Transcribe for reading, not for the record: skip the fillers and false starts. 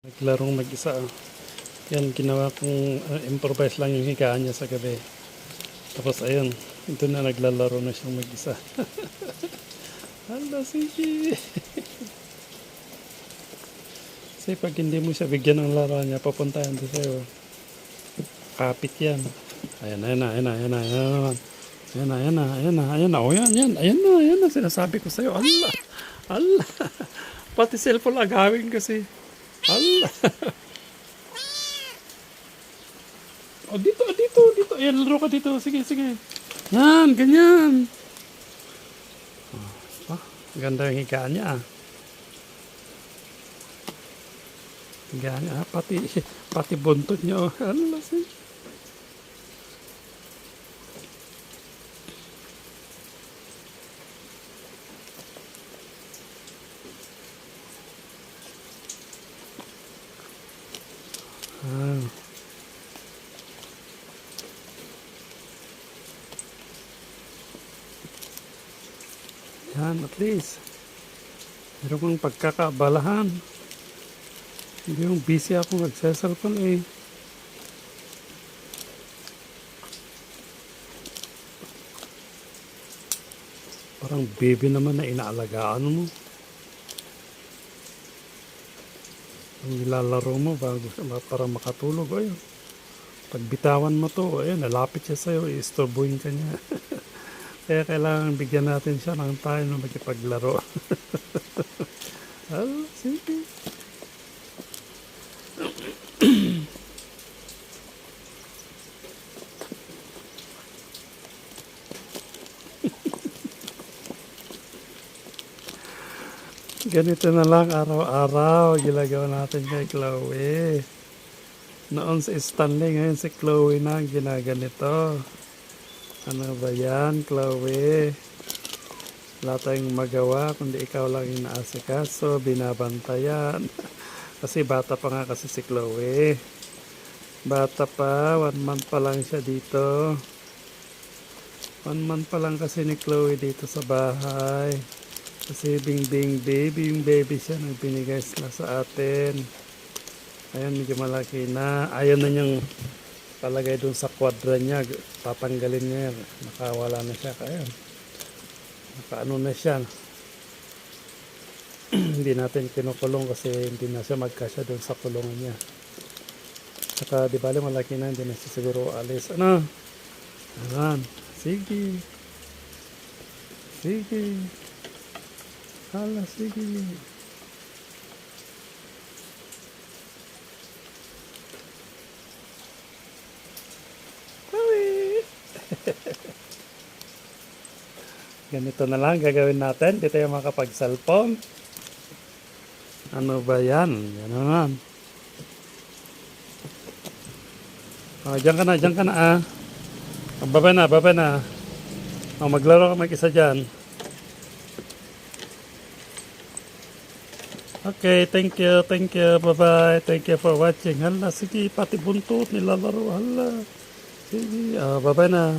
Naglarong mag-isa. Yan, ginawa kong improvise lang yung higaan niya sa gabi. Tapos ayun, ito na naglalaro na siyang mag-isa. Hala, sige. Kasi pag hindi mo siya bigyan ng laro niya, papuntahan din sa'yo. Kapit yan. Ayan, ayan na, ayan na, ayan na, ayan na naman. Ayan na, ayan na, ayan na, ayan na. O yan, yan, ayan na, sinasabi ko sa'yo. Allah, Allah. Pati cellphone agawin kasi. Allah. O dito, dito, dito. Ayan, laro ka dito. Sige, sige. Yan, ganyan. Ganda yung higaan niya. Higaan niya. Pati buntot niya. Oh. Allah, sige. Yan, at least. Meron kong pagkakaabalahan. Hindi yung busy ako nagseselfon eh. Parang baby naman na inaalagaan mo. Ang nilalaro mo bago para makatulog. Ayun. Pag bitawan mo to, ayun, nalapit siya sa'yo, i-istorbuhin ka niya. Kaya kailangan bigyan natin siya ng time na magkipaglaro. Sige. Ganito na lang araw-araw ginagawa natin kay Chloe. Noon si Stanley, ngayon si Chloe na ang ginaganito. Ano ba yan, Chloe? Wala tayong magawa kundi ikaw lang inaasikaso, binabantayan. Kasi bata pa nga kasi si Chloe. Bata pa, 1 month pa lang siya dito. 1 month pa lang kasi ni Chloe dito sa bahay. Kasi baby siya nang binigay sila sa atin. Ayan, medyo malaki na. Ayaw na niyang palagay dun sa kwadra niya. Tatanggalin niya. Nakawala na siya. Ayan. Nakaano na siya. Hindi natin kinukulong kasi hindi na siya magkasya dun sa kulungan niya. Saka di bali malaki na. Hindi na siya siguro alis. Ano? Ayan. Sige. Sige. Hala, sige. Ganito na lang gagawin natin. Di tayo makapag-cellphone. Ano ba yan? Yan naman. Diyan ka na, diyan ka na ah. Baba na, baba na. Maglaro ka mag-isa dyan. Okay, thank you, bye-bye. Thank you for watching. Hala, sige, pati buntot nilalaro. Hala. Sige, bye-bye na.